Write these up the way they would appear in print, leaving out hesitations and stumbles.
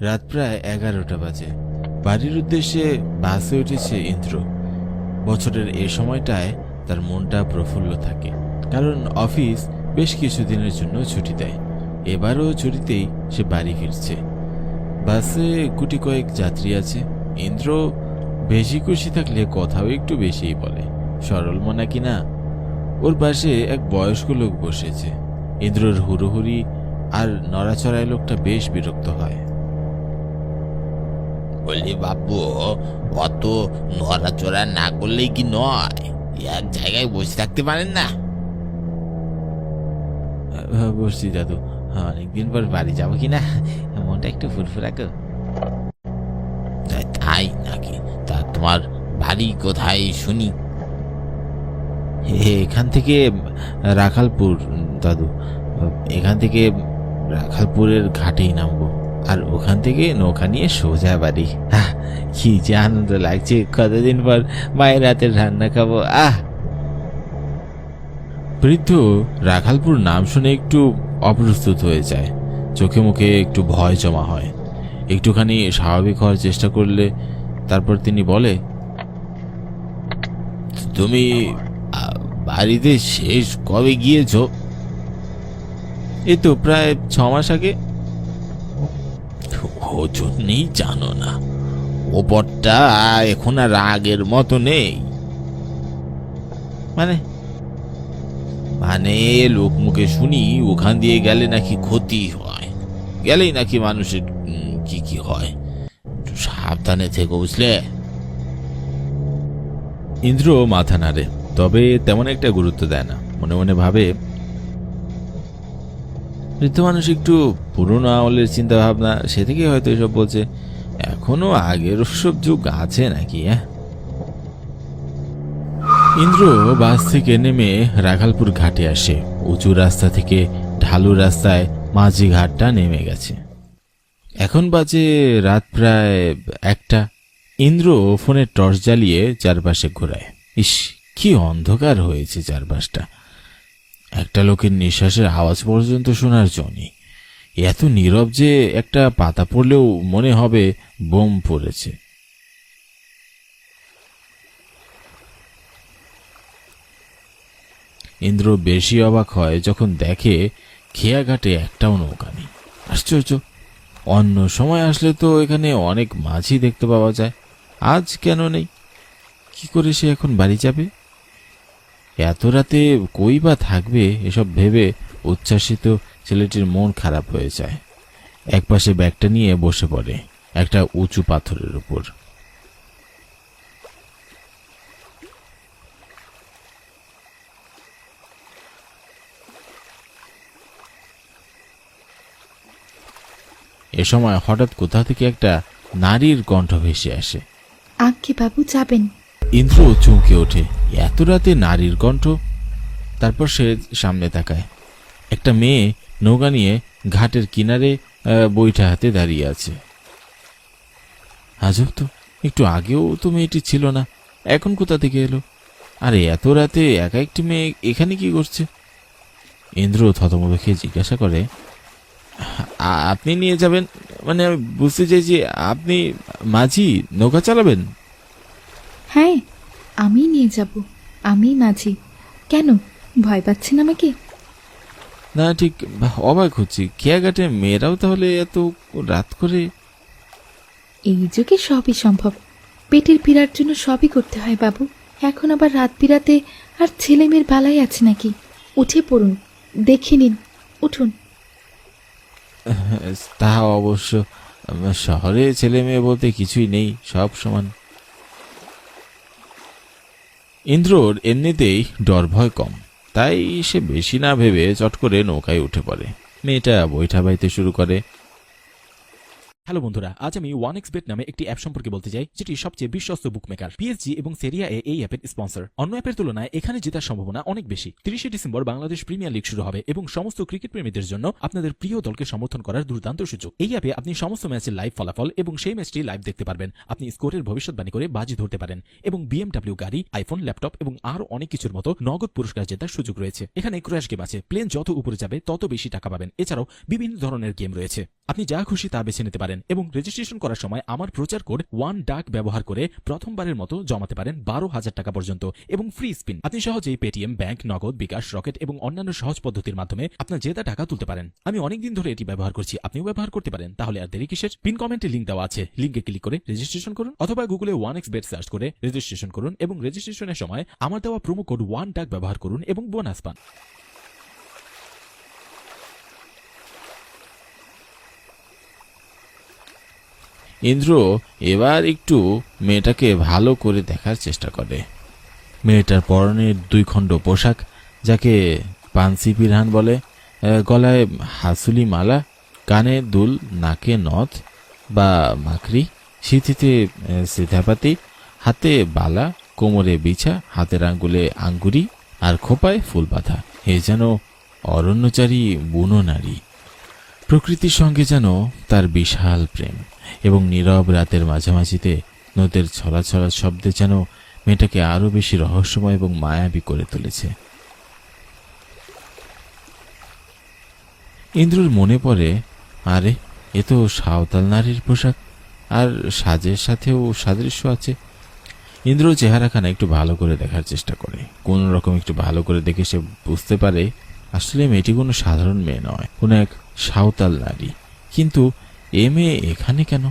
রাত প্রায় 11টা বাজে। বাড়ির উদ্দেশ্যে বাসে উঠেছে ইন্দ্র। বছরের এ সময়টায় তার মনটা প্রফুল্ল থাকে, কারণ অফিস বেশ কিছুদিনের জন্য ছুটি দেয়। এবারও ছুটিতেই সে বাড়ি ফিরছে। বাসে গুটি কয়েক যাত্রী আছে। ইন্দ্র বেশি খুশি থাকলে কথাও একটু বেশিই বলে, সরল মনা কিনা। ওর পাশে এক বয়স্ক লোক বসেছে। ইন্দ্রর হুড়োহুড়ি আর নড়াচড়ায় লোকটা বেশ বিরক্ত হয়। বলি বাবু, অত নড়াচড়া না করলেই কি নয়? এক জায়গায় বসে থাকতে পারেন না? বসছি দাদু, অনেকদিন পর বাড়ি যাবো কিনা মনটা একটু ফুরফুরা গো। তাই নাকি? তা তোমার বাড়ি কোথায় শুনি? এখান থেকে রাখালপুর দাদু। এখান থেকে রাখালপুরের ঘাটেই নামবো, আর ওখান থেকে নৌকা নিয়ে সোজা বাড়ি। কি যে আনন্দ লাগছে, কতদিন পর মায়ের হাতের রান্না খাবো। বৃদ্ধ রাখালপুর নাম শুনে একটু অপ্রস্তুত হয়ে যায়। চোখে মুখে একটু ভয় জমা হয়। একটুখানি স্বাভাবিক হওয়ার চেষ্টা করলে তারপর তিনি বলে, তুমি বাড়িতে শেষ কবে গিয়েছ? এই তো প্রায় 6 মাস আগে। ও জন্যই জানো না, ওপরটা এখন আর আগের মতো নেই। মানে মানে লোক মুখে শুনি ওখান দিয়ে গেলে নাকি ক্ষতি হয়, গেলেই নাকি মানুষের কি কি হয়। একটু সাবধানে থেকো, বুঝলে? ইন্দ্র মাথা নাড়ে, তবে তেমন একটা গুরুত্ব দেয় না। মনে মনে ভাবে, বৃদ্ধ মানুষ একটু পুরনো আমলের চিন্তা ভাবনা, সে থেকে হয়তো এসব বলছে। এখনো আগের সব যুগ আছে নাকি? ইন্দ্র বাস থেকে নেমে রাখালপুর ঘাটে আসে। উঁচু রাস্তা থেকে ঢালু রাস্তায় মাঝি ঘাটটা নেমে গেছে। এখন বাজে রাত প্রায় 1টা। ইন্দ্র ফোনের টর্চ জ্বালিয়ে চারপাশে ঘোরায়। ইস, কি অন্ধকার হয়েছে চারপাশটা। একটা লোকের নিঃশ্বাসের আওয়াজ পর্যন্ত শোনার জন্য এত নীরব যে একটা পাতা পড়লেও মনে হবে বোম পড়েছে। ইন্দ্র বেশি অবাক হয় যখন দেখে খেয়াঘাটে একটাও নৌকা নেই। আশ্চর্য, অন্য সময় আসলে তো এখানে অনেক মাছই দেখতে পাওয়া যায়, আজ কেন নেই? কি করে সে এখন বাড়ি যাবে? এত রাতে কই বা থাকবে? এসব ভেবে উচ্ছ্বাসিত ছেলেটির মন খারাপ হয়ে যায়। একপাশে ব্যাগটা নিয়ে বসে পড়ে একটা উঁচু পাথরের উপর। এ সময় হঠাৎ কোথা থেকে একটা নারীর কণ্ঠ ভেসে আসে। আজ্ঞে বাবু, যাবেন? ইন্দ্র চমকে ওঠে, এত রাতে নারীর কণ্ঠ। তারপর সে সামনে তাকায়। একটা মেয়ে নৌকা নিয়ে ঘাটের কিনারে বৈঠা হাতে দাঁড়িয়ে আছে। আজব তো, একটু আগেও তো মেয়েটি ছিল না, এখন কোথা থেকে এলো? আরে এত রাতে একা একটি মেয়ে এখানে কি করছে? ইন্দ্র থতমত খেয়ে জিজ্ঞাসা করে, আপনি নিয়ে যাবেন? মানে আমি বুঝতে চাইছি, আপনি মাঝি, নৌকা চালাবেন? হ্যাঁ, আমি নিয়ে যাব। আমি মাঝি। কেন, ভয় পাচ্ছেন আমাকে? না, ঠিক অবাক হচ্ছি, খেয়াঘাটে মেয়েরাও তাহলে এত রাত করে? এই যুগে সবই সম্ভব। পেটের পীড়ার জন্য সবই করতে হয় বাবু। এখন আবার রাত বিরাতে আর ছেলে মেয়ের বালাই আছে নাকি? উঠে পড়ুন, দেখে নিন, উঠুন। তা অবশ্য, শহরে ছেলে মেয়ে বলতে কিছুই নেই, সব সমান। ইন্দ্রর এমনিতেই ডর ভয় কম, তাই সে বেশি না ভেবে চট করে নৌকায় উঠে পড়ে। মেয়েটা বৈঠা বাইতে শুরু করে। হ্যালো বন্ধুরা, আজ আমি 1xBet নামে একটি অ্যাপ সম্পর্কে বলতে চাই, যেটি সবচেয়ে বিশ্বস্ত বুকমেকার। পিএসজি এবং সেরিয়া এ এই অ্যাপের স্পন্সর। অন্য অ্যাপের তুলনায় এখানে জেতার সম্ভাবনা অনেক বেশি। 30শে ডিসেম্বর বাংলাদেশ প্রিমিয়ার লিগ শুরু হবে এবং সমস্ত ক্রিকেট প্রেমীদের জন্য আপনাদের প্রিয় দলকে সমর্থন করার দুর্দান্ত সুযোগ। এই অ্যাপে আপনি সমস্ত ম্যাচের লাইভ ফলাফল এবং সেই ম্যাচটি লাইভ দেখতে পারবেন। আপনি স্কোরের ভবিষ্যৎবাণী করে বাজি ধরতে পারেন এবং BMW গাড়ি, আইফোন, ল্যাপটপ এবং আরও অনেক কিছুর মতো নগদ পুরস্কার জেতার সুযোগ রয়েছে। এখানে ক্র্যাশ গেম আছে, প্লেন যত উপরে যাবে তত বেশি টাকা পাবেন। এছাড়াও বিভিন্ন ধরনের গেম রয়েছে, আপনি যা খুশি তা বেছে নিতে পারেন। এবং রেজিস্ট্রেশন করার সময় আমার প্রচার কোড 1DAK ব্যবহার করে প্রথমবারের মতো জমাতে পারেন 12,000 টাকা পর্যন্ত এবং ফ্রি স্পিন। আপনি সহজেই পেটিএম, ব্যাংক, নগদ, বিকাশ, রকেট এবং অন্যান্য সহজ পদ্ধতির মাধ্যমে আপনার জেতা টাকা তুলতে পারেন। আমি অনেকদিন ধরে এটি ব্যবহার করছি, আপনিও ব্যবহার করতে পারেন। তাহলে আর দেরি কিসের? পিন কমেন্টে লিংক দেওয়া আছে, লিংকে ক্লিক করে রেজিস্ট্রেশন করুন অথবা গুগলে 1xbet সার্চ করে রেজিস্ট্রেশন করুন এবং রেজিস্ট্রেশনের সময় আমার দেওয়া প্রোমো কোড 1DAK ব্যবহার করুন এবং বোনাস পান। ইন্দ্র এবার একটু মেয়েটাকে ভালো করে দেখার চেষ্টা করে। মেয়েটার পরনের 2 খণ্ড পোশাক, যাকে পানসি পিরহান বলে, গলায় হাসুলি মালা, কানে দুল, নাকে নথ বা মাকড়ি, সিথিতে সিধাপাতি, হাতে বালা, কোমরে বিছা, হাতের আঙ্গুলে আঙ্গুরি আর খোপায় ফুল বাঁধা। এ যেন অরণ্যচারী বুনো নারী। প্রকৃতির সঙ্গে যেন তার বিশাল প্রেম এবং নীরব রাতের মাঝামাঝিতে নদের ছলা ছলা শব্দে যেন মেয়েটাকে আরো বেশি রহস্যময় এবং মায়াবী করে তুলেছে। ইন্দ্রর মনে পড়ে, আরে এ তো সাঁওতাল নারীর পোশাক, আর সাজের সাথেও সাদৃশ্য আছে। ইন্দ্র চেহারাখানা একটু ভালো করে দেখার চেষ্টা করে। কোন রকম একটু ভালো করে দেখে সে বুঝতে পারে আসলে মেয়েটি কোনো সাধারণ মেয়ে নয়, কোনো এক সাঁওতাল নারী। কিন্তু এ মেয়ে এখানে কেন,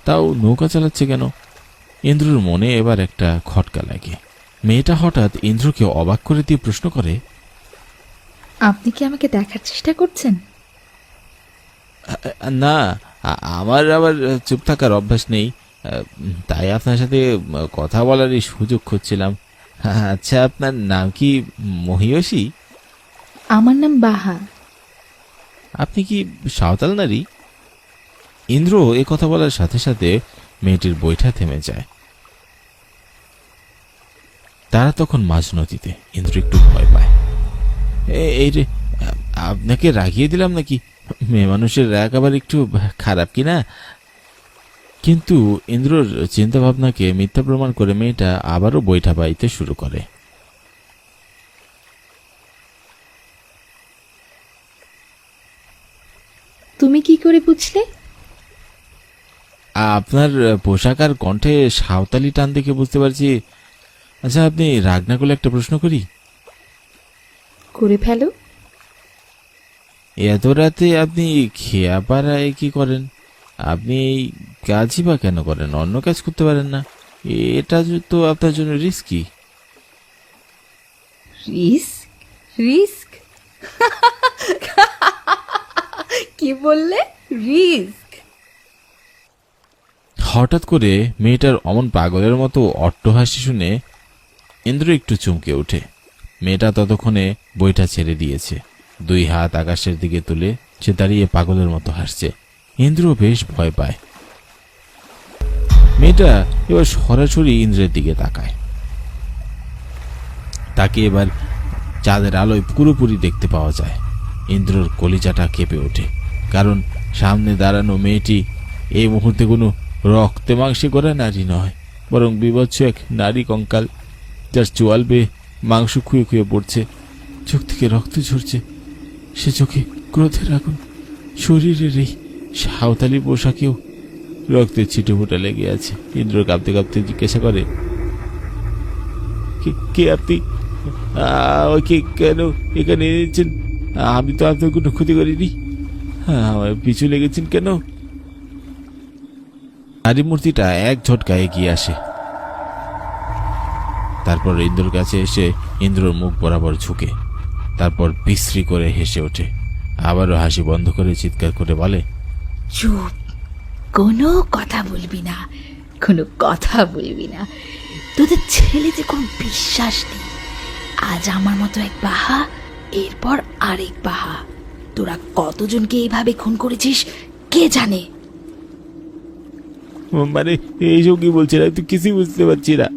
তাও নৌকা চালাচ্ছে কেন? ইন্দ্রর মনে এবার একটা খটকা লাগে। মেয়েটা হঠাৎ ইন্দ্রকে অবাক করে দিয়ে প্রশ্ন করে, আপনি কি আমাকে দেখার চেষ্টা করছেন? না, আমার আবার চুপ থাকার অভ্যাস নেই, তাই আপনার সাথে কথা বলারই সুযোগ খুঁজছিলাম। আচ্ছা, আপনার নাম কি মহিয়সী? আমার নাম বাহা। আপনি কি সাঁওতাল নারী? ইন্দ্র এ কথা বলার সাথে সাথে মেয়েটির বৈঠা থেমে যায়। তারা তখন মাঝ নদীতে। ইন্দ্র একটু ভয় পায়। এই রে, আপনাকে রাগিয়ে দিলাম নাকি? মেয়ে মানুষের রাগ আবার একটু খারাপ কিনা? কিন্তু ইন্দ্রর চিন্তা ভাবনাকে মিথ্যা প্রমাণ করে মেয়েটা আবারও বৈঠা বাইতে শুরু করে। তুমি কি করে বুঝলে? আপনার পোশাক আর কণ্ঠে সাঁওতালি টান দেখে বুঝতে পারছি। আচ্ছা, আপনি রাগ না করলে একটা প্রশ্ন করি? করে ফেলো। এত রাতে আপনি খেয়াপাড়ায় কি করেন? আপনি এই কাজই বা কেন করেন? অন্য কাজ করতে পারেন না? এটা তো আপনার জন্য রিস্কি। রিস্ক? রিস্ক? কি বললে? রিস্ক? হঠাৎ করে মেয়েটার অমন পাগলের মতো অট্টহাসি শুনে ইন্দ্র একটু চমকে ওঠে। মেয়েটা ততক্ষণে বইটা ছেড়ে দিয়েছে। 2 হাত আকাশের দিকে তুলে সে দাঁড়িয়ে পাগলের মতো হাসছে। ইন্দ্র বেশ ভয় পায়। মেয়েটা এবার সরাসরি ইন্দ্রের দিকে তাকায়। তাকে এবার চাঁদের আলোয় পুরোপুরি দেখতে পাওয়া যায়। ইন্দ্রর কলিজাটা কেঁপে ওঠে, কারণ সামনে দাঁড়ানো মেয়েটি এই মুহূর্তে কোনো রক্তে মাংসে করা নারী নয়, বরং বিভৎস এক নারী কঙ্কাল, যার চোয়াল বেয়ে মাংস খুয়ে খুয়ে পড়ছে, চোখ থেকে রক্ত ঝরছে। সে চোখে ক্রোধের আগুন, শরীরের এই সাঁওতালি পোশাকেও রক্তের ছিটে ফোটা লেগে আছে। ইন্দ্র কাঁপতে কাঁপতে জিজ্ঞাসা করে, কে আপনি? আমাকে কেন এখানে এনেছেন? আমি তো আপনার কোনো ক্ষতি করিনি। আমার পিছু লেগেছেন কেন? নারী মূর্তিটা এক ঝটকায় এগিয়ে আসে। তারপর ইন্দ্রর কাছে এসে ইন্দ্রর মুখ বরাবর ঝুঁকে, তারপর বিশ্রী করে হেসে ওঠে। আবারও হাসি বন্ধ করে চিৎকার করে বলে, চুপ, কোনো কথা বলবি না, কোনো কথা বলবি না। তোদের ছেলেতে কোনো বিশ্বাস নেই। আজ আমার মতো এক বাহা, এরপর আরেক বাহা। তোরা কতজনকে এইভাবে খুন করেছিস কে জানে? মানে এইসব কি বলছেন? আমি তো কিছুই বুঝতে পারছি না।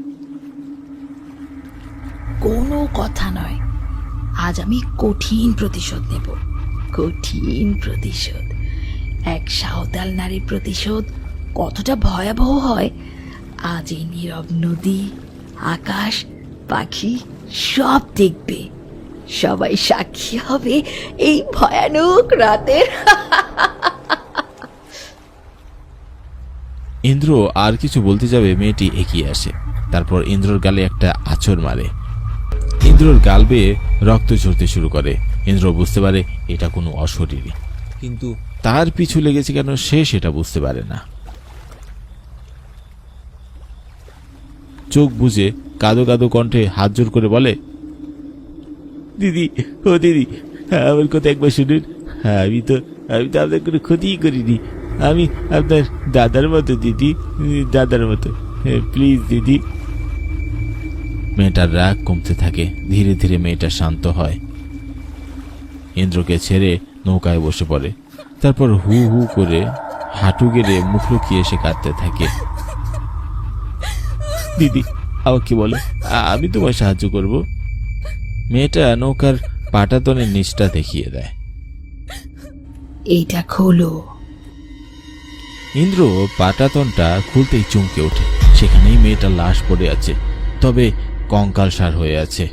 কোনো কথা নয়, আজ আমি কঠিন প্রতিশোধ নেব, কঠিন প্রতিশোধ। এক সাঁওতাল নারীর প্রতিশোধ কতটা ভয়াবহ হয় আজ এই নীরব নদী, আকাশ, পাখি সব দেখবে। সবাই সাক্ষী হবে এই ভয়ানক রাতের। ইন্দ্র আর কিছু বলতে যাবে মেয়েটি এগিয়ে আসে, তারপর ইন্দ্রর গালে একটা আঁচড় মারে। ইন্দ্রর গাল বেয়ে রক্ত ঝরতে শুরু করে। ইন্দ্র বুঝতে পারে এটা কোনো অশরীরী, কিন্তু তার পিছু লেগেছে কেন সে সেটা বুঝতে পারে না। চোখ বুজে কাঁদো কাঁদো কণ্ঠে হাত জোর করে বলে, দিদি, ও দিদি, আমার কথা একবার শুনুন। আমি তো আপনার কোনো ক্ষতিই করিনি। আমি আপনার দাদার মতো দিদি, দাদার মতো, প্লিজ দিদি। মেয়েটার রাগ কমতে থাকে, ধীরে ধীরে মেয়েটা শান্ত হয়। ইন্দ্রকে ছেড়ে নৌকায় বসে পড়ে, তারপর হু হু করে হাঁটু গেড়ে মুখ লুকিয়ে এসে কাঁদতে থাকে। দিদি, আমাকে বলো, আমি তোমায় সাহায্য করব। মেয়েটা নৌকার পাটাতনের নিচটা দেখিয়ে দেয়। এইটা খোলো। ইন্দ্র পাটাতনটা খুলতেই চমকে ওঠে। সেখানেই মেয়েটা লাশ পড়ে আছে, তবে কঙ্কালসার হয়ে আছে।